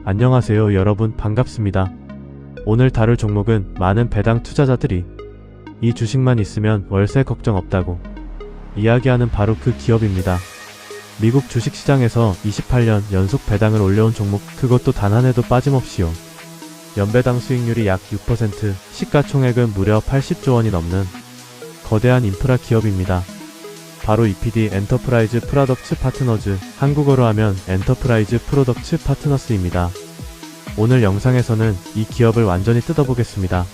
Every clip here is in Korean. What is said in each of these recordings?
안녕하세요 여러분 반갑습니다. 오늘 다룰 종목은 많은 배당 투자자들이 이 주식만 있으면 월세 걱정 없다고 이야기하는 바로 그 기업입니다. 미국 주식시장에서 28년 연속 배당을 올려온 종목, 그것도 단 한 해도 빠짐없이요. 연배당 수익률이 약 6%, 시가총액은 무려 80조 원이 넘는 거대한 인프라 기업입니다. 바로 EPD 엔터프라이즈 프로덕츠 파트너즈, 한국어로 하면 엔터프라이즈 프로덕츠 파트너스입니다. 오늘 영상에서는 이 기업을 완전히 뜯어보겠습니다.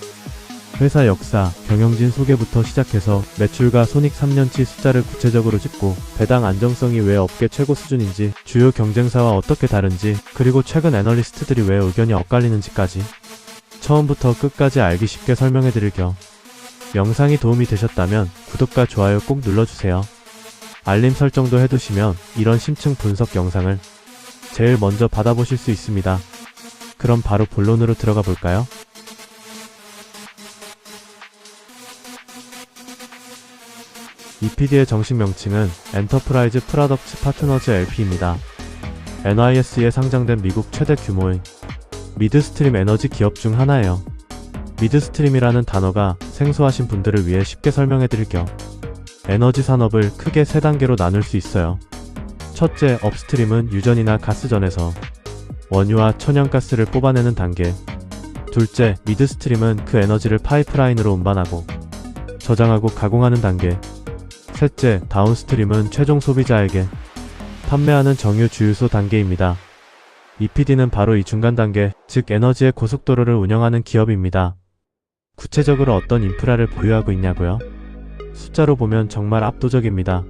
회사 역사, 경영진 소개부터 시작해서 매출과 손익 3년치 숫자를 구체적으로 짚고 배당 안정성이 왜 업계 최고 수준인지, 주요 경쟁사와 어떻게 다른지, 그리고 최근 애널리스트들이 왜 의견이 엇갈리는지까지 처음부터 끝까지 알기 쉽게 설명해드릴 겸 영상이 도움이 되셨다면 구독과 좋아요 꼭 눌러주세요. 알림 설정도 해두시면 이런 심층 분석 영상을 제일 먼저 받아보실 수 있습니다. 그럼 바로 본론으로 들어가 볼까요? EPD의 정식 명칭은 엔터프라이즈 프로덕츠 파트너즈 LP입니다. NYSE에 상장된 미국 최대 규모의 미드스트림 에너지 기업 중 하나예요. 미드스트림이라는 단어가 생소하신 분들을 위해 쉽게 설명해드릴 겸 에너지 산업을 크게 세 단계로 나눌 수 있어요. 첫째, 업스트림은 유전이나 가스전에서 원유와 천연가스를 뽑아내는 단계. 둘째, 미드스트림은 그 에너지를 파이프라인으로 운반하고 저장하고 가공하는 단계. 셋째, 다운스트림은 최종 소비자에게 판매하는 정유 주유소 단계입니다. EPD는 바로 이 중간 단계, 즉 에너지의 고속도로를 운영하는 기업입니다. 구체적으로 어떤 인프라를 보유하고 있냐고요? 숫자로 보면 정말 압도적입니다.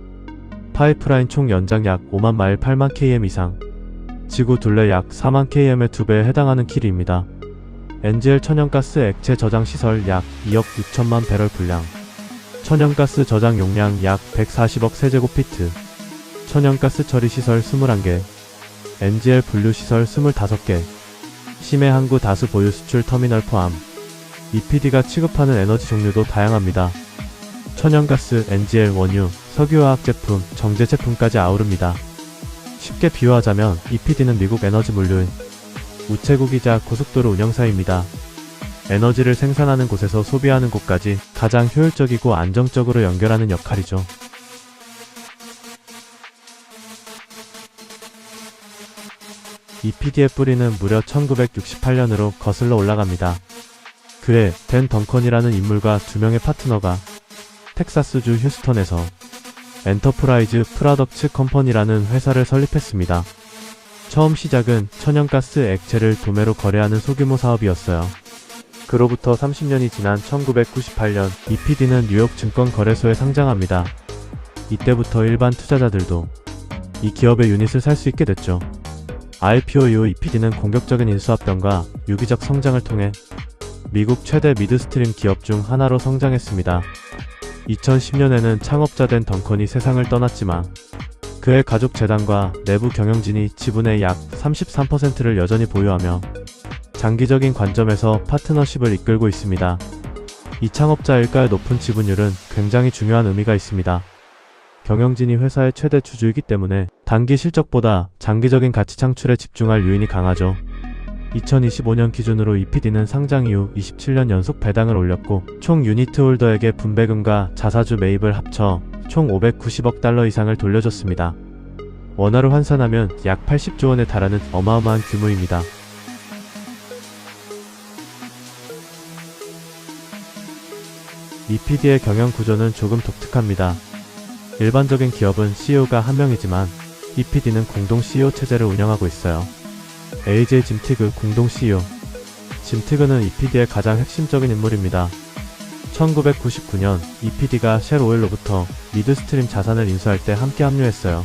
파이프라인 총 연장 약 5만 마일 8만 km 이상, 지구 둘레 약 4만 km의 2배에 해당하는 길이입니다. NGL 천연가스 액체 저장 시설 약 2억 6천만 배럴 분량, 천연가스 저장 용량 약 140억 세제곱피트, 천연가스 처리 시설 21개, NGL 분류 시설 25개, 심해 항구 다수 보유 수출 터미널 포함. EPD가 취급하는 에너지 종류도 다양합니다. 천연가스, NGL, 원유, 석유화학 제품, 정제 제품까지 아우릅니다. 쉽게 비유하자면 EPD는 미국 에너지 물류의 우체국이자 고속도로 운영사입니다. 에너지를 생산하는 곳에서 소비하는 곳까지 가장 효율적이고 안정적으로 연결하는 역할이죠. EPD의 뿌리는 무려 1968년으로 거슬러 올라갑니다. 그해 댄 덩컨이라는 인물과 두 명의 파트너가 텍사스주 휴스턴에서 엔터프라이즈 프로덕츠 컴퍼니라는 회사를 설립했습니다. 처음 시작은 천연가스 액체를 도매로 거래하는 소규모 사업이었어요. 그로부터 30년이 지난 1998년 EPD는 뉴욕 증권거래소에 상장합니다. 이때부터 일반 투자자들도 이 기업의 유닛을 살 수 있게 됐죠. IPO 이후 EPD는 공격적인 인수합병과 유기적 성장을 통해 미국 최대 미드스트림 기업 중 하나로 성장했습니다. 2010년에는 창업자 댄 덩컨이 세상을 떠났지만 그의 가족 재단과 내부 경영진이 지분의 약 33%를 여전히 보유하며 장기적인 관점에서 파트너십을 이끌고 있습니다. 이 창업자 일가의 높은 지분율은 굉장히 중요한 의미가 있습니다. 경영진이 회사의 최대 주주이기 때문에 단기 실적보다 장기적인 가치 창출에 집중할 요인이 강하죠. 2025년 기준으로 EPD는 상장 이후 27년 연속 배당을 올렸고 총 유니트 홀더에게 분배금과 자사주 매입을 합쳐 총 590억 달러 이상을 돌려줬습니다. 원화로 환산하면 약 80조 원에 달하는 어마어마한 규모입니다. EPD의 경영 구조는 조금 독특합니다. 일반적인 기업은 CEO가 한 명이지만 EPD는 공동 CEO 체제를 운영하고 있어요. AJ 짐티그 공동 CEO. 짐티그는 EPD의 가장 핵심적인 인물입니다. 1999년 EPD가 쉘 오일로부터 미드스트림 자산을 인수할 때 함께 합류했어요.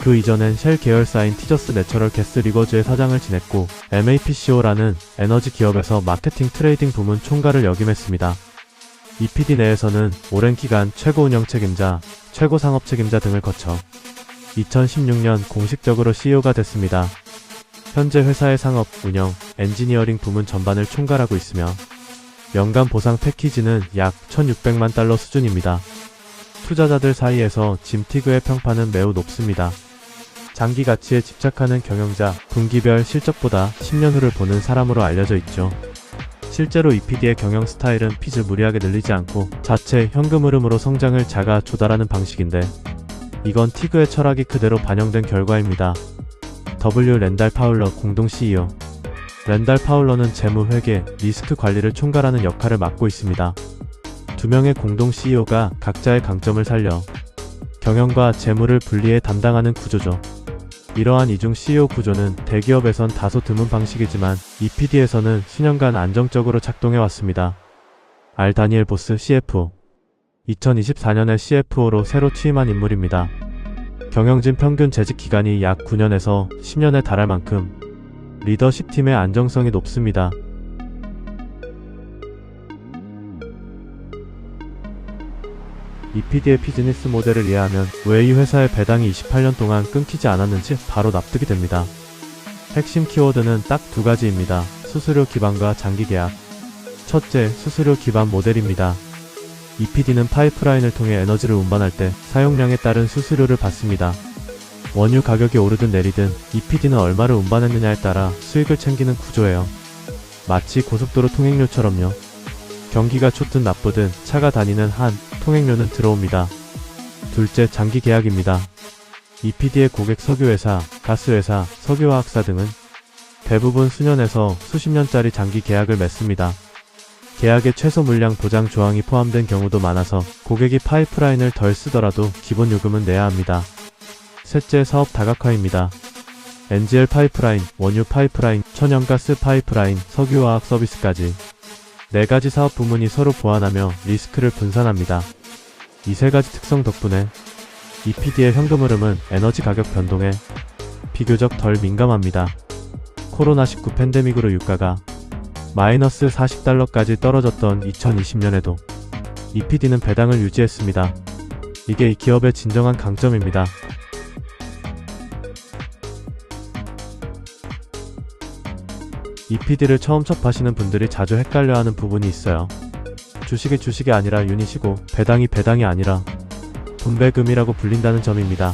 그 이전엔 쉘 계열사인 티저스 내처럴 게스 리거즈의 사장을 지냈고 MAPCO라는 에너지 기업에서 마케팅 트레이딩 부문 총괄을 역임했습니다. EPD 내에서는 오랜 기간 최고 운영 책임자, 최고 상업 책임자 등을 거쳐 2016년 공식적으로 CEO가 됐습니다. 현재 회사의 상업, 운영, 엔지니어링 부문 전반을 총괄하고 있으며 연간 보상 패키지는 약 1,600만 달러 수준입니다. 투자자들 사이에서 짐티그의 평판은 매우 높습니다. 장기 가치에 집착하는 경영자, 분기별 실적보다 10년 후를 보는 사람으로 알려져 있죠. 실제로 EPD의 경영 스타일은 빚을 무리하게 늘리지 않고 자체 현금 흐름으로 성장을 자가 조달하는 방식인데, 이건 티그의 철학이 그대로 반영된 결과입니다. W. 랜달 파울러 공동 CEO. 랜달 파울러는 재무 회계, 리스크 관리를 총괄하는 역할을 맡고 있습니다. 두 명의 공동 CEO가 각자의 강점을 살려 경영과 재무를 분리해 담당하는 구조죠. 이러한 이중 CEO 구조는 대기업에선 다소 드문 방식이지만 EPD에서는 수년간 안정적으로 작동해왔습니다. R. 다니엘 보스 CFO. 2024년에 CFO로 새로 취임한 인물입니다. 경영진 평균 재직 기간이 약 9년에서 10년에 달할 만큼 리더십 팀의 안정성이 높습니다. EPD의 비즈니스 모델을 이해하면 왜 이 회사의 배당이 28년 동안 끊기지 않았는지 바로 납득이 됩니다. 핵심 키워드는 딱 두 가지입니다. 수수료 기반과 장기 계약. 첫째, 수수료 기반 모델입니다. EPD는 파이프라인을 통해 에너지를 운반할 때 사용량에 따른 수수료를 받습니다. 원유 가격이 오르든 내리든 EPD는 얼마를 운반했느냐에 따라 수익을 챙기는 구조예요. 마치 고속도로 통행료처럼요. 경기가 좋든 나쁘든 차가 다니는 한 통행료는 들어옵니다. 둘째, 장기 계약입니다. EPD의 고객 석유회사, 가스회사, 석유화학사 등은 대부분 수년에서 수십 년짜리 장기 계약을 맺습니다. 계약에 최소 물량 보장 조항이 포함된 경우도 많아서 고객이 파이프라인을 덜 쓰더라도 기본 요금은 내야 합니다. 셋째, 사업 다각화입니다. NGL 파이프라인, 원유 파이프라인, 천연가스 파이프라인, 석유화학 서비스까지 4가지 사업 부문이 서로 보완하며 리스크를 분산합니다. 이 3가지 특성 덕분에 EPD의 현금 흐름은 에너지 가격 변동에 비교적 덜 민감합니다. 코로나19 팬데믹으로 유가가 마이너스 $40까지 떨어졌던 2020년에도 EPD는 배당을 유지했습니다. 이게 이 기업의 진정한 강점입니다. EPD를 처음 접하시는 분들이 자주 헷갈려하는 부분이 있어요. 주식이 주식이 아니라 유닛이고 배당이 배당이 아니라 분배금이라고 불린다는 점입니다.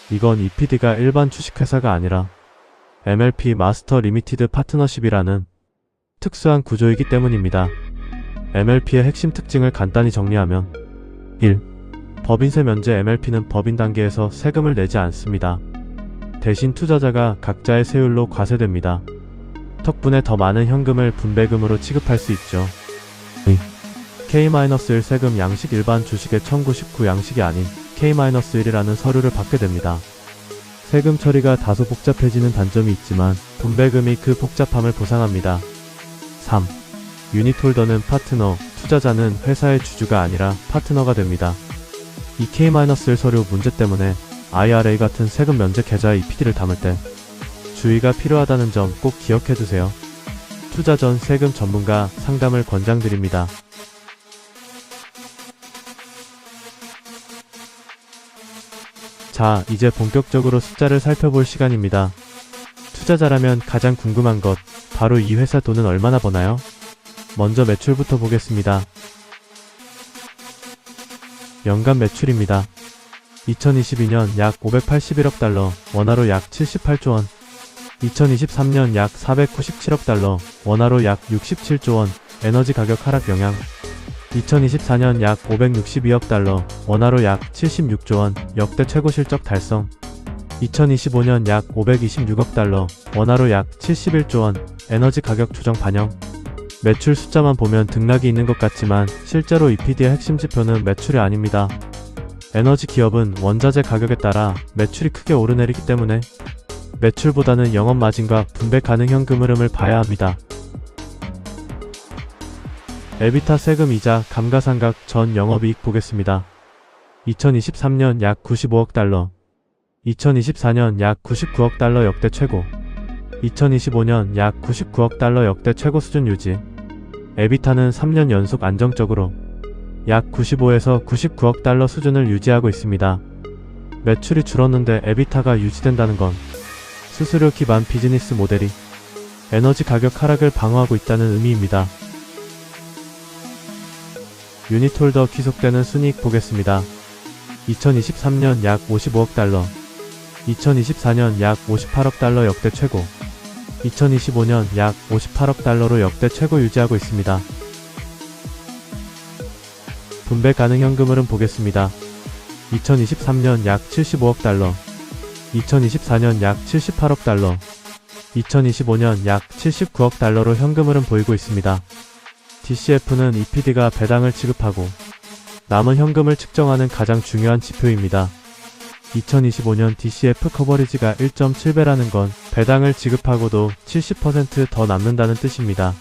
이건 EPD가 일반 주식회사가 아니라 MLP 마스터 리미티드 파트너십이라는 특수한 구조이기 때문입니다. MLP의 핵심 특징을 간단히 정리하면 1. 법인세 면제. MLP는 법인 단계에서 세금을 내지 않습니다. 대신 투자자가 각자의 세율로 과세됩니다. 덕분에 더 많은 현금을 분배금으로 취급할 수 있죠. K-1 세금 양식. 일반 주식의 1099 양식이 아닌 K-1이라는 서류를 받게 됩니다. 세금 처리가 다소 복잡해지는 단점이 있지만 분배금이 그 복잡함을 보상합니다. 3. 유닛홀더는 파트너, 투자자는 회사의 주주가 아니라 파트너가 됩니다. 이 K-1 서류 문제 때문에 IRA 같은 세금 면제 계좌에 EPD를 담을 때 주의가 필요하다는 점 꼭 기억해두세요. 투자 전 세금 전문가 상담을 권장드립니다. 자, 이제 본격적으로 숫자를 살펴볼 시간입니다. 투자자라면 가장 궁금한 것, 바로 이 회사 돈은 얼마나 버나요? 먼저 매출부터 보겠습니다. 연간 매출입니다. 2022년 약 581억 달러, 원화로 약 78조 원. 2023년 약 497억 달러, 원화로 약 67조 원. 에너지 가격 하락 영향. 2024년 약 562억 달러, 원화로 약 76조 원, 역대 최고 실적 달성. 2025년 약 526억 달러, 원화로 약 71조 원, 에너지 가격 조정 반영. 매출 숫자만 보면 등락이 있는 것 같지만 실제로 EPD의 핵심 지표는 매출이 아닙니다. 에너지 기업은 원자재 가격에 따라 매출이 크게 오르내리기 때문에 매출보다는 영업 마진과 분배 가능 현금 흐름을 봐야 합니다. 에비타 세금 이자 감가상각 전 영업이익 보겠습니다. 2023년 약 95억 달러, 2024년 약 99억 달러 역대 최고, 2025년 약 99억 달러 역대 최고 수준 유지. 에비타는 3년 연속 안정적으로 약 95에서 99억 달러 수준을 유지하고 있습니다. 매출이 줄었는데 에비타가 유지된다는 건 수수료 기반 비즈니스 모델이 에너지 가격 하락을 방어하고 있다는 의미입니다. 유닛홀더 귀속되는 순이익 보겠습니다. 2023년 약 55억 달러, 2024년 약 58억 달러 역대 최고, 2025년 약 58억 달러로 역대 최고 유지하고 있습니다. 분배 가능 현금흐름 보겠습니다. 2023년 약 75억 달러, 2024년 약 78억 달러, 2025년 약 79억 달러로 현금흐름 보이고 있습니다. DCF는 EPD가 배당을 지급하고 남은 현금을 측정하는 가장 중요한 지표입니다. 2025년 DCF 커버리지가 1.7배라는 건 배당을 지급하고도 70% 더 남는다는 뜻입니다.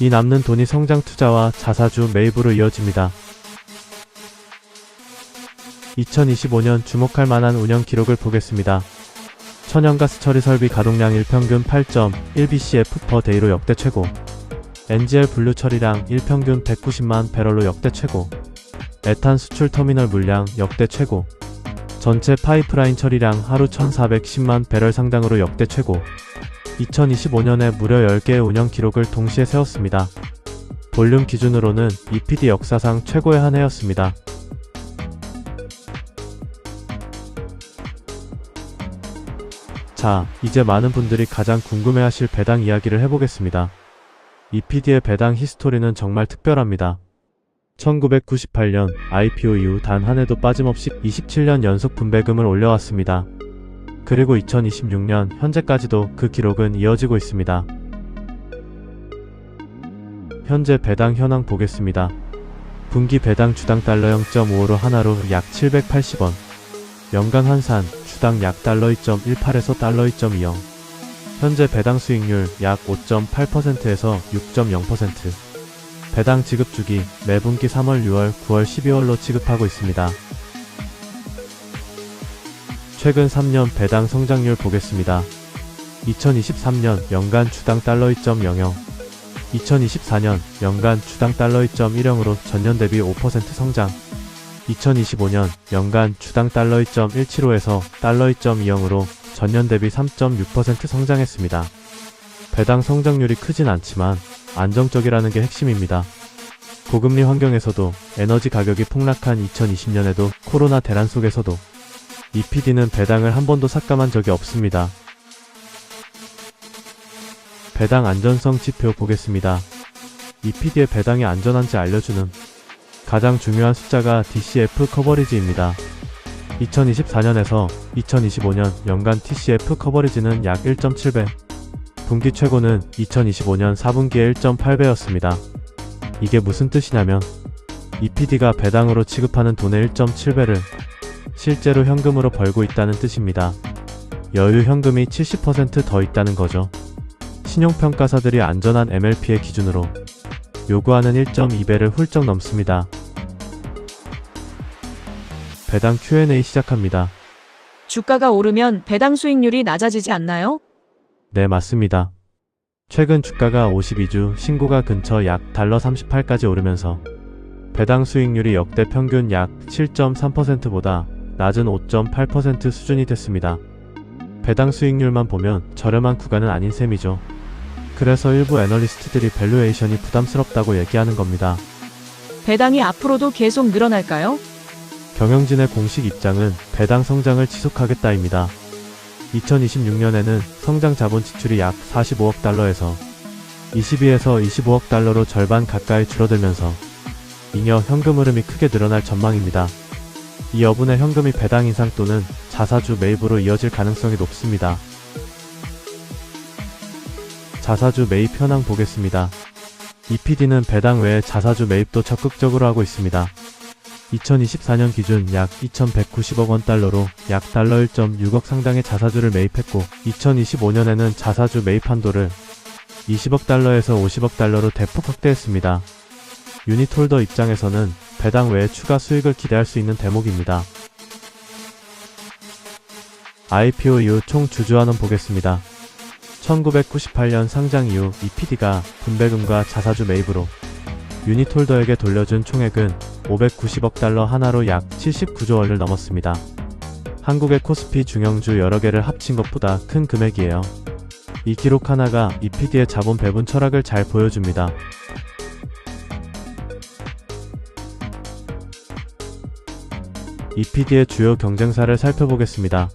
이 남는 돈이 성장 투자와 자사주 매입으로 이어집니다. 2025년 주목할 만한 운영 기록을 보겠습니다. 천연가스 처리 설비 가동량 일평균 8.1bcf/day로 역대 최고, NGL 분류 처리량 일평균 190만 배럴로 역대 최고, 에탄 수출 터미널 물량 역대 최고, 전체 파이프라인 처리량 하루 1410만 배럴 상당으로 역대 최고, 2025년에 무려 10개의 운영 기록을 동시에 세웠습니다. 볼륨 기준으로는 EPD 역사상 최고의 한 해였습니다. 자, 이제 많은 분들이 가장 궁금해하실 배당 이야기를 해보겠습니다. EPD의 배당 히스토리는 정말 특별합니다. 1998년 IPO 이후 단 한 해도 빠짐없이 27년 연속 분배금을 올려왔습니다. 그리고 2026년 현재까지도 그 기록은 이어지고 있습니다. 현재 배당 현황 보겠습니다. 분기 배당 주당 달러 0.55로 하나로 약 780원, 연간 환산 주당 약 달러 2.18에서 달러 2.20, 현재 배당 수익률 약 5.8%에서 6.0%, 배당 지급 주기 매분기 3월, 6월, 9월, 12월로 지급하고 있습니다. 최근 3년 배당 성장률 보겠습니다. 2023년 연간 주당 달러 2.00, 2024년 연간 주당 달러 2.10으로 전년 대비 5% 성장, 2025년 연간 주당 달러 2.175에서 달러 2.20으로 전년 대비 3.6% 성장했습니다. 배당 성장률이 크진 않지만 안정적이라는 게 핵심입니다. 고금리 환경에서도, 에너지 가격이 폭락한 2020년에도, 코로나 대란 속에서도 EPD는 배당을 한 번도 삭감한 적이 없습니다. 배당 안전성 지표 보겠습니다. EPD의 배당이 안전한지 알려주는 가장 중요한 숫자가 DCF 커버리지입니다. 2024년에서 2025년 연간 DCF 커버리지는 약 1.7배, 분기 최고는 2025년 4분기에 1.8배였습니다. 이게 무슨 뜻이냐면 EPD가 배당으로 지급하는 돈의 1.7배를 실제로 현금으로 벌고 있다는 뜻입니다. 여유 현금이 70% 더 있다는 거죠. 신용평가사들이 안전한 MLP의 기준으로 요구하는 1.2배를 훌쩍 넘습니다. 배당 Q&A 시작합니다. 주가가 오르면 배당 수익률이 낮아지지 않나요? 네, 맞습니다. 최근 주가가 52주 신고가 근처 약 달러 38까지 오르면서 배당 수익률이 역대 평균 약 7.3%보다 낮은 5.8% 수준이 됐습니다. 배당 수익률만 보면 저렴한 구간은 아닌 셈이죠. 그래서 일부 애널리스트들이 밸류에이션이 부담스럽다고 얘기하는 겁니다. 배당이 앞으로도 계속 늘어날까요? 경영진의 공식 입장은 배당 성장을 지속하겠다입니다. 2026년에는 성장 자본 지출이 약 45억 달러에서 22에서 25억 달러로 절반 가까이 줄어들면서 잉여 현금 흐름이 크게 늘어날 전망입니다. 이 여분의 현금이 배당 인상 또는 자사주 매입으로 이어질 가능성이 높습니다. 자사주 매입 현황 보겠습니다. EPD는 배당 외에 자사주 매입도 적극적으로 하고 있습니다. 2024년 기준 약 2,190억 원 달러로 약 달러 1.6억 상당의 자사주를 매입했고 2025년에는 자사주 매입 한도를 20억 달러에서 50억 달러로 대폭 확대했습니다. 유닛홀더 입장에서는 배당 외에 추가 수익을 기대할 수 있는 대목입니다. IPO 이후 총 주주환원 보겠습니다. 1998년 상장 이후 EPD가 분배금과 자사주 매입으로 유닛홀더에게 돌려준 총액은 590억 달러 하나로 약 79조 원을 넘었습니다. 한국의 코스피 중형주 여러 개를 합친 것보다 큰 금액이에요. 이 기록 하나가 EPD의 자본 배분 철학을 잘 보여줍니다. EPD의 주요 경쟁사를 살펴보겠습니다.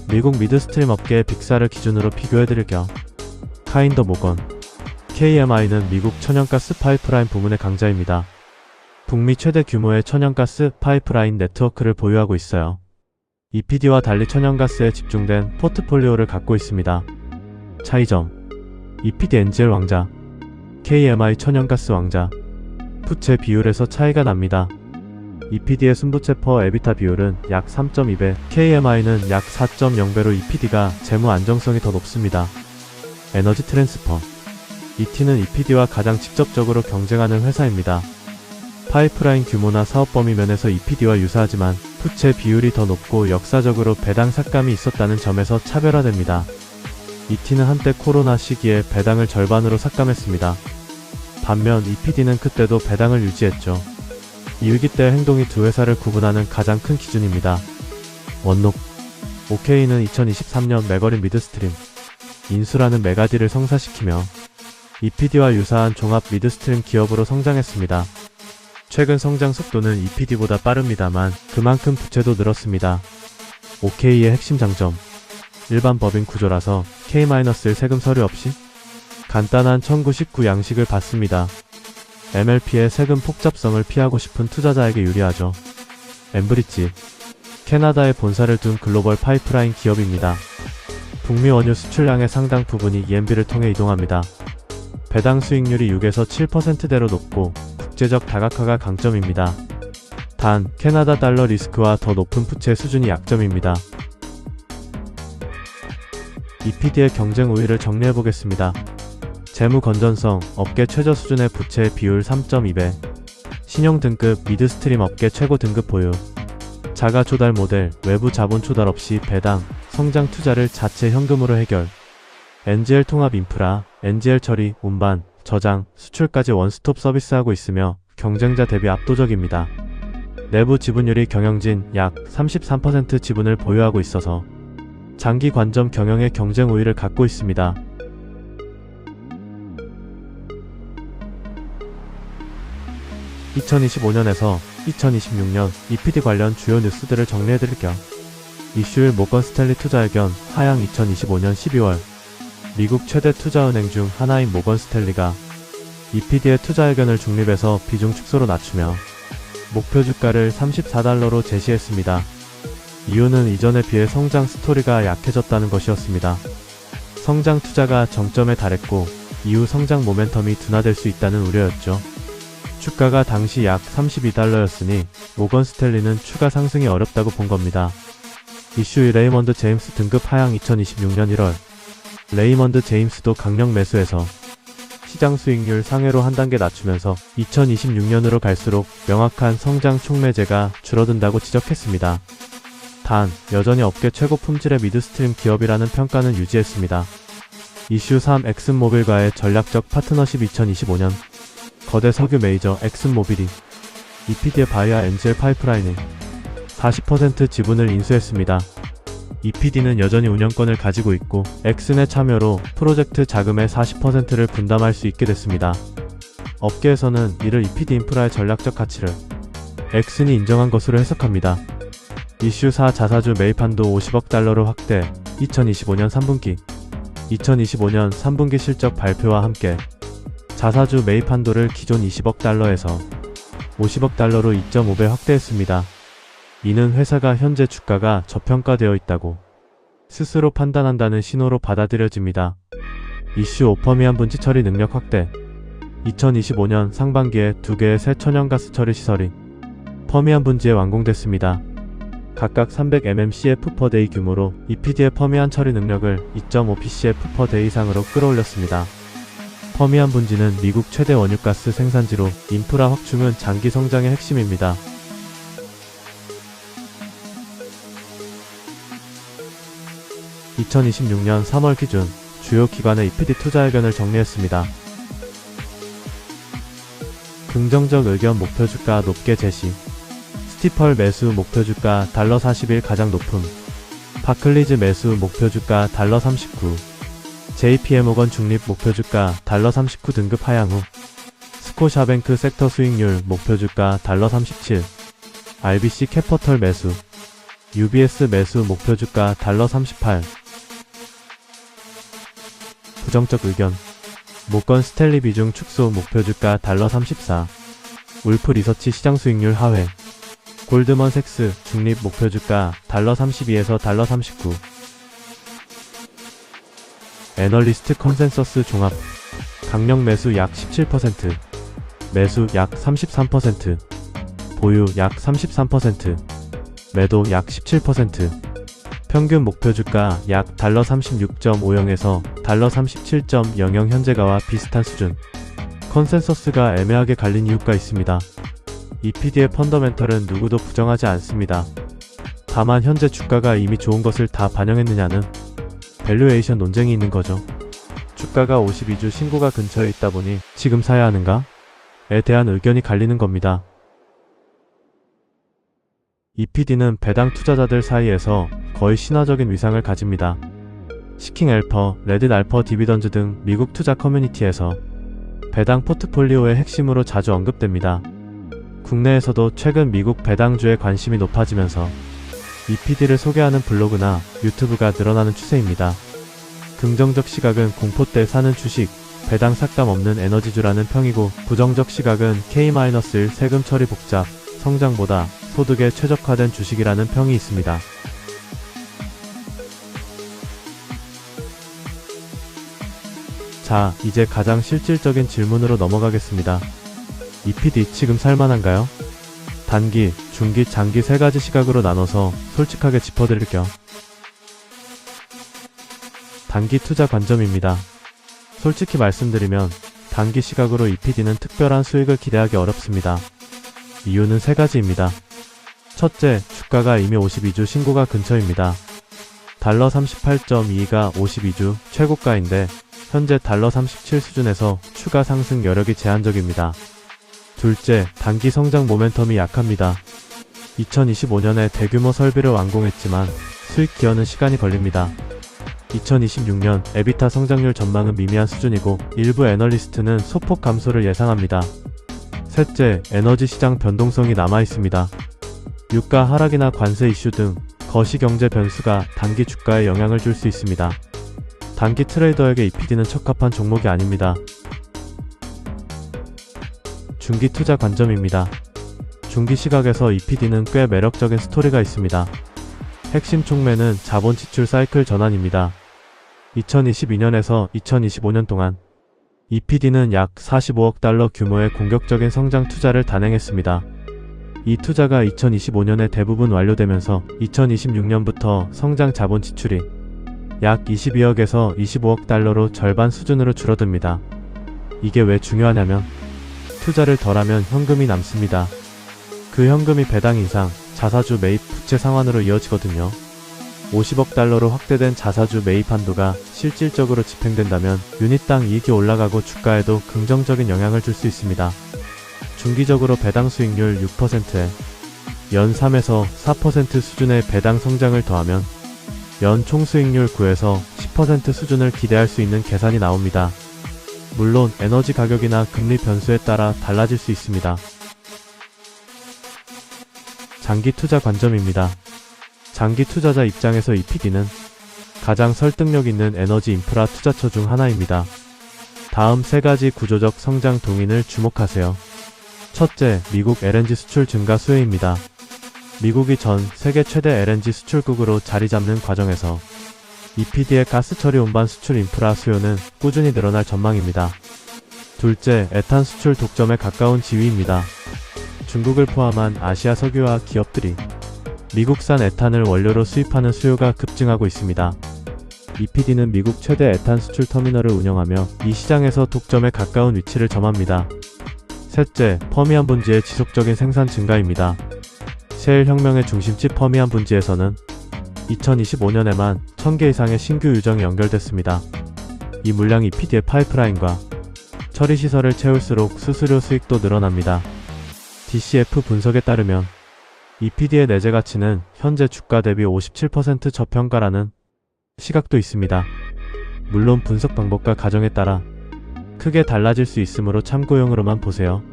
미국 미드스트림 업계의 빅사를 기준으로 비교해드릴 겸 카인더 모건 KMI는 미국 천연가스 파이프라인 부문의 강자입니다. 북미 최대 규모의 천연가스 파이프라인 네트워크를 보유하고 있어요. EPD와 달리 천연가스에 집중된 포트폴리오를 갖고 있습니다. 차이점: EPD NGL 왕자, KMI 천연가스 왕자. 부채 비율에서 차이가 납니다. EPD의 순부채 퍼 에비타 비율은 약 3.2배, KMI는 약 4.0배로 EPD가 재무 안정성이 더 높습니다. 에너지 트랜스퍼 ET는 EPD와 가장 직접적으로 경쟁하는 회사입니다. 파이프라인 규모나 사업 범위 면에서 EPD와 유사하지만 부채 비율이 더 높고 역사적으로 배당 삭감이 있었다는 점에서 차별화됩니다. ET는 한때 코로나 시기에 배당을 절반으로 삭감했습니다. 반면 EPD는 그때도 배당을 유지했죠. 이 위기 때 행동이 두 회사를 구분하는 가장 큰 기준입니다. 원록 OK는 2023년 맥어린 미드스트림 인수라는 메가딜을 성사시키며 EPD와 유사한 종합 미드스트림 기업으로 성장했습니다. 최근 성장 속도는 EPD보다 빠릅니다만 그만큼 부채도 늘었습니다. OK의 핵심 장점: 일반 법인 구조라서 K-1 세금 서류 없이 간단한 1919 양식을 받습니다. MLP의 세금 복잡성을 피하고 싶은 투자자에게 유리하죠. 엠브리지 캐나다에 본사를 둔 글로벌 파이프라인 기업입니다. 북미 원유 수출량의 상당 부분이 EMB를 통해 이동합니다. 배당 수익률이 6에서 7%대로 높고 국제적 다각화가 강점입니다. 단, 캐나다 달러 리스크와 더 높은 부채 수준이 약점입니다. EPD의 경쟁 우위를 정리해보겠습니다. 재무 건전성, 업계 최저 수준의 부채 비율 3.2배, 신용 등급 미드스트림 업계 최고 등급 보유, 자가 조달 모델, 외부 자본 조달 없이 배당, 성장 투자를 자체 현금으로 해결, NGL 통합 인프라, NGL 처리, 운반, 저장, 수출까지 원스톱 서비스하고 있으며 경쟁자 대비 압도적입니다. 내부 지분율이 경영진 약 33% 지분을 보유하고 있어서 장기 관점 경영의 경쟁 우위를 갖고 있습니다. 2025년에서 2026년 EPD 관련 주요 뉴스들을 정리해드릴 겸 이슈일 모건 스탠리 투자의견 하향 2025년 12월 미국 최대 투자은행 중 하나인 모건 스탠리가 EPD의 투자의견을 중립에서 비중 축소로 낮추며 목표 주가를 34달러로 제시했습니다. 이유는 이전에 비해 성장 스토리가 약해졌다는 것이었습니다. 성장 투자가 정점에 달했고 이후 성장 모멘텀이 둔화될 수 있다는 우려였죠. 주가가 당시 약 32달러였으니 모건 스탠리는 추가 상승이 어렵다고 본 겁니다. 이슈 레이먼드 제임스 등급 하향 2026년 1월 레이먼드 제임스도 강력 매수해서 시장 수익률 상회로 한 단계 낮추면서 2026년으로 갈수록 명확한 성장 촉매제가 줄어든다고 지적했습니다. 단, 여전히 업계 최고 품질의 미드스트림 기업이라는 평가는 유지했습니다. 이슈 3 엑슨모빌과의 전략적 파트너십 2025년 거대 석유 메이저 엑슨모빌이 EPD의 바이아 NGL 파이프라인에 40% 지분을 인수했습니다. EPD는 여전히 운영권을 가지고 있고 엑슨의 참여로 프로젝트 자금의 40%를 분담할 수 있게 됐습니다. 업계에서는 이를 EPD 인프라의 전략적 가치를 엑슨이 인정한 것으로 해석합니다. 이슈 4 자사주 매입 한도 50억 달러로 확대 2025년 3분기 2025년 3분기 실적 발표와 함께 자사주 매입 한도를 기존 20억 달러에서 50억 달러로 2.5배 확대했습니다. 이는 회사가 현재 주가가 저평가되어 있다고 스스로 판단한다는 신호로 받아들여집니다. 이슈 5 퍼미안 분지 처리 능력 확대 2025년 상반기에 2개의 새 천연가스 처리 시설이 퍼미안 분지에 완공됐습니다. 각각 300mmcf/day 규모로 EPD의 퍼미안 처리 능력을 2.5 PCF/day 이상으로 끌어올렸습니다. 퍼미안 분지는 미국 최대 원유가스 생산지로 인프라 확충은 장기 성장의 핵심입니다. (2026년 3월) 기준 주요 기관의 EPD 투자의견을 정리했습니다. 긍정적 의견 목표 주가 높게 제시 스티펄 매수 목표 주가 $41 가장 높음 바클리즈 매수 목표 주가 $39 JP모건 중립 목표 주가 $39 등급 하향 후 스코샤뱅크 섹터 수익률 목표 주가 $37 RBC 캐퍼털 매수 UBS 매수 목표 주가 달러 38. 부정적 의견. 모건 스탠리 비중 축소 목표 주가 달러 34. 울프 리서치 시장 수익률 하회. 골드먼색스 중립 목표 주가 달러 32에서 달러 39. 애널리스트 컨센서스 종합. 강력 매수 약 17%, 매수 약 33%, 보유 약 33%, 매도 약 17%, 평균 목표 주가 약 달러 36.50에서 달러 37.00 현재가와 비슷한 수준. 컨센서스가 애매하게 갈린 이유가 있습니다. EPD의 펀더멘털은 누구도 부정하지 않습니다. 다만 현재 주가가 이미 좋은 것을 다 반영했느냐는 밸류에이션 논쟁이 있는 거죠. 주가가 52주 신고가 근처에 있다 보니 지금 사야 하는가? 에 대한 의견이 갈리는 겁니다. EPD는 배당 투자자들 사이에서 거의 신화적인 위상을 가집니다. 시킹 앨퍼, 레딧 알퍼 디비던즈 등 미국 투자 커뮤니티에서 배당 포트폴리오의 핵심으로 자주 언급됩니다. 국내에서도 최근 미국 배당주에 관심이 높아지면서 EPD를 소개하는 블로그나 유튜브가 늘어나는 추세입니다. 긍정적 시각은 공포 때 사는 주식, 배당 삭감 없는 에너지주라는 평이고, 부정적 시각은 K-1 세금 처리 복잡, 성장보다 소득에 최적화된 주식이라는 평이 있습니다. 자, 이제 가장 실질적인 질문으로 넘어가겠습니다. EPD 지금 살만한가요? 단기, 중기, 장기 세 가지 시각으로 나눠서 솔직하게 짚어드릴게요. 단기 투자 관점입니다. 솔직히 말씀드리면 단기 시각으로 EPD는 특별한 수익을 기대하기 어렵습니다. 이유는 세 가지입니다. 첫째, 주가가 이미 52주 신고가 근처입니다. 달러 38.22가 52주 최고가인데 현재 달러 37 수준에서 추가 상승 여력이 제한적입니다. 둘째, 단기 성장 모멘텀이 약합니다. 2025년에 대규모 설비를 완공했지만 수익 기여는 시간이 걸립니다. 2026년 에비타 성장률 전망은 미미한 수준이고 일부 애널리스트는 소폭 감소를 예상합니다. 셋째, 에너지 시장 변동성이 남아있습니다. 유가 하락이나 관세 이슈 등 거시경제 변수가 단기 주가에 영향을 줄 수 있습니다. 단기 트레이더에게 EPD는 적합한 종목이 아닙니다. 중기 투자 관점입니다. 중기 시각에서 EPD는 꽤 매력적인 스토리가 있습니다. 핵심 촉매는 자본 지출 사이클 전환입니다. 2022년에서 2025년 동안 EPD는 약 45억 달러 규모의 공격적인 성장 투자를 단행했습니다. 이 투자가 2025년에 대부분 완료되면서 2026년부터 성장 자본 지출이 약 22억에서 25억 달러로 절반 수준으로 줄어듭니다. 이게 왜 중요하냐면 투자를 덜하면 현금이 남습니다. 그 현금이 배당 인상, 자사주 매입 부채 상환으로 이어지거든요. 50억 달러로 확대된 자사주 매입 한도가 실질적으로 집행된다면 유닛당 이익이 올라가고 주가에도 긍정적인 영향을 줄 수 있습니다. 중기적으로 배당 수익률 6%에 연 3에서 4% 수준의 배당 성장을 더하면 연 총수익률 9에서 10% 수준을 기대할 수 있는 계산이 나옵니다. 물론 에너지 가격이나 금리 변수에 따라 달라질 수 있습니다. 장기 투자 관점입니다. 장기 투자자 입장에서 EPD는 가장 설득력 있는 에너지 인프라 투자처 중 하나입니다. 다음 세 가지 구조적 성장 동인을 주목하세요. 첫째, 미국 LNG 수출 증가 수혜입니다. 미국이 전 세계 최대 LNG 수출국으로 자리 잡는 과정에서 EPD의 가스 처리 운반 수출 인프라 수요는 꾸준히 늘어날 전망입니다. 둘째, 에탄 수출 독점에 가까운 지위입니다. 중국을 포함한 아시아 석유화 기업들이 미국산 에탄을 원료로 수입하는 수요가 급증하고 있습니다. EPD는 미국 최대 에탄 수출 터미널을 운영하며 이 시장에서 독점에 가까운 위치를 점합니다. 셋째, 퍼미안 분지의 지속적인 생산 증가입니다. 셰일 혁명의 중심지 퍼미안 분지에서는 2025년에만 1000개 이상의 신규 유정이 연결됐습니다. 이 물량이 EPD의 파이프라인과 처리시설을 채울수록 수수료 수익도 늘어납니다. DCF 분석에 따르면 EPD의 내재 가치는 현재 주가 대비 57% 저평가라는 시각도 있습니다. 물론 분석 방법과 가정에 따라 크게 달라질 수 있으므로 참고용으로만 보세요.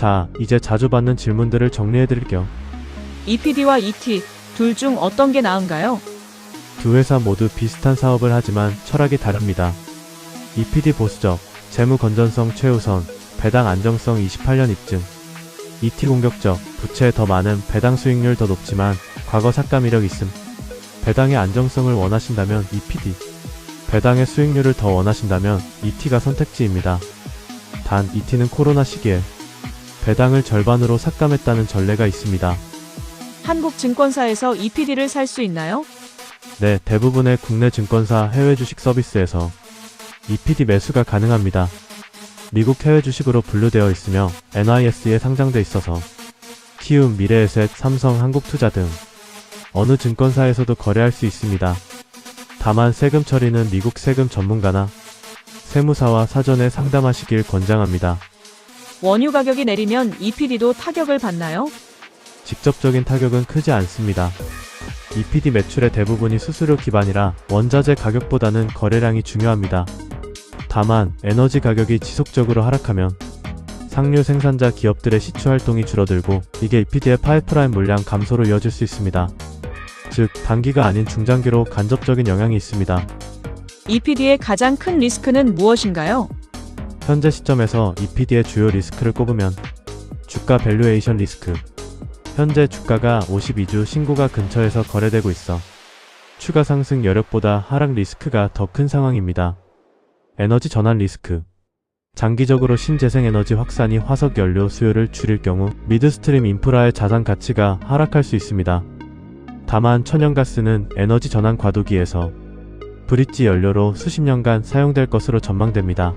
자, 이제 자주 받는 질문들을 정리해드릴게요. EPD와 ET 둘 중 어떤 게 나은가요? 두 회사 모두 비슷한 사업을 하지만 철학이 다릅니다. EPD 보수적, 재무 건전성 최우선, 배당 안정성 28년 입증. ET 공격적, 부채 더 많음, 배당 수익률 더 높지만 과거 삭감 이력 있음. 배당의 안정성을 원하신다면 EPD, 배당의 수익률을 더 원하신다면 ET가 선택지입니다. 단 ET는 코로나 시기에 배당을 절반으로 삭감했다는 전례가 있습니다. 한국 증권사에서 EPD를 살 수 있나요? 네, 대부분의 국내 증권사 해외 주식 서비스에서 EPD 매수가 가능합니다. 미국 해외 주식으로 분류되어 있으며 NYS에 상장돼 있어서 키움, 미래에셋, 삼성, 한국투자 등 어느 증권사에서도 거래할 수 있습니다. 다만 세금 처리는 미국 세금 전문가나 세무사와 사전에 상담하시길 권장합니다. 원유 가격이 내리면 EPD도 타격을 받나요? 직접적인 타격은 크지 않습니다. EPD 매출의 대부분이 수수료 기반이라 원자재 가격보다는 거래량이 중요합니다. 다만 에너지 가격이 지속적으로 하락하면 상류 생산자 기업들의 시추 활동이 줄어들고 이게 EPD의 파이프라인 물량 감소로 이어질 수 있습니다. 즉 단기가 아닌 중장기로 간접적인 영향이 있습니다. EPD의 가장 큰 리스크는 무엇인가요? 현재 시점에서 EPD의 주요 리스크를 꼽으면 주가 밸류에이션 리스크. 현재 주가가 52주 신고가 근처에서 거래되고 있어 추가 상승 여력보다 하락 리스크가 더 큰 상황입니다. 에너지 전환 리스크. 장기적으로 신재생에너지 확산이 화석 연료 수요를 줄일 경우 미드스트림 인프라의 자산 가치가 하락할 수 있습니다. 다만 천연가스는 에너지 전환 과도기에서 브릿지 연료로 수십 년간 사용될 것으로 전망됩니다.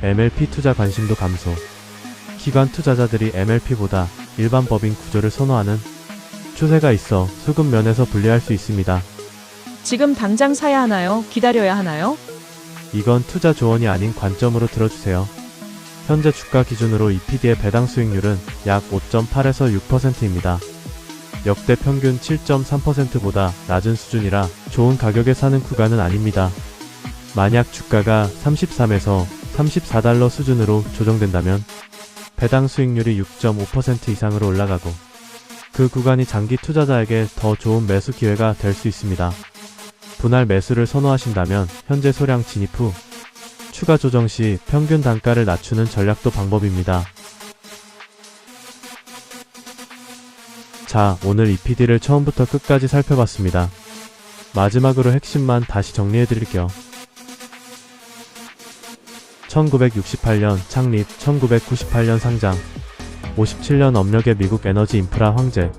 MLP 투자 관심도 감소. 기관 투자자들이 MLP보다 일반 법인 구조를 선호하는 추세가 있어 수급 면에서 불리할 수 있습니다. 지금 당장 사야 하나요? 기다려야 하나요? 이건 투자 조언이 아닌 관점으로 들어주세요. 현재 주가 기준으로 EPD의 배당 수익률은 약 5.8에서 6%입니다. 역대 평균 7.3%보다 낮은 수준이라 좋은 가격에 사는 구간은 아닙니다. 만약 주가가 33에서 34달러 수준으로 조정된다면 배당 수익률이 6.5% 이상으로 올라가고 그 구간이 장기 투자자에게 더 좋은 매수 기회가 될 수 있습니다. 분할 매수를 선호하신다면 현재 소량 진입 후 추가 조정 시 평균 단가를 낮추는 전략도 방법입니다. 자, 오늘 EPD를 처음부터 끝까지 살펴봤습니다. 마지막으로 핵심만 다시 정리해드릴게요. 1968년 창립, 1998년 상장, 57년 업력의 미국 에너지 인프라 황제,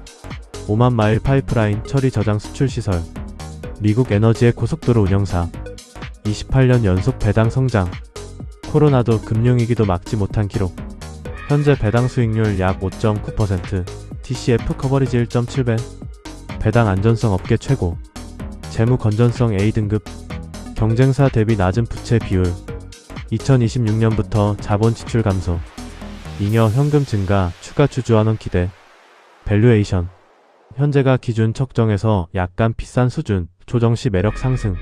5만 마일 파이프라인 처리 저장 수출 시설, 미국 에너지의 고속도로 운영사, 28년 연속 배당 성장, 코로나도 금융위기도 막지 못한 기록, 현재 배당 수익률 약 5.9%, DCF 커버리지 1.7배, 배당 안전성 업계 최고, 재무 건전성 A등급, 경쟁사 대비 낮은 부채 비율, 2026년부터 자본 지출 감소, 잉여 현금 증가, 추가 주주환원 기대, 밸류에이션, 현재가 기준 책정에서 약간 비싼 수준, 조정 시 매력 상승,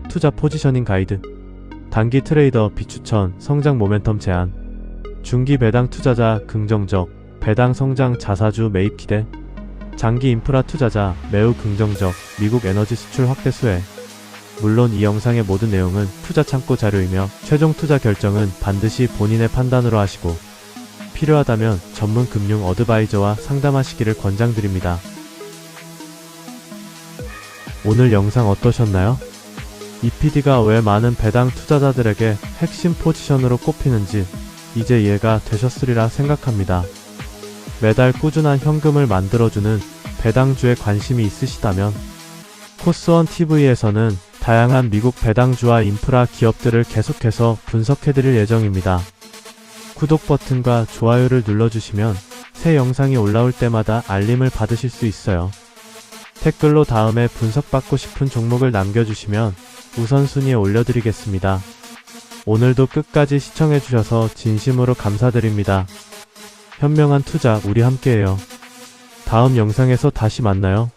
투자 포지셔닝 가이드, 단기 트레이더 비추천, 성장 모멘텀 제한, 중기 배당 투자자 긍정적, 배당 성장 자사주 매입 기대, 장기 인프라 투자자 매우 긍정적, 미국 에너지 수출 확대 수혜. 물론 이 영상의 모든 내용은 투자 참고 자료이며 최종 투자 결정은 반드시 본인의 판단으로 하시고 필요하다면 전문 금융 어드바이저와 상담하시기를 권장드립니다. 오늘 영상 어떠셨나요? EPD가 왜 많은 배당 투자자들에게 핵심 포지션으로 꼽히는지 이제 이해가 되셨으리라 생각합니다. 매달 꾸준한 현금을 만들어주는 배당주에 관심이 있으시다면 코스원 TV에서는 다양한 미국 배당주와 인프라 기업들을 계속해서 분석해드릴 예정입니다. 구독 버튼과 좋아요를 눌러주시면 새 영상이 올라올 때마다 알림을 받으실 수 있어요. 댓글로 다음에 분석받고 싶은 종목을 남겨주시면 우선순위에 올려드리겠습니다. 오늘도 끝까지 시청해주셔서 진심으로 감사드립니다. 현명한 투자 우리 함께해요. 다음 영상에서 다시 만나요.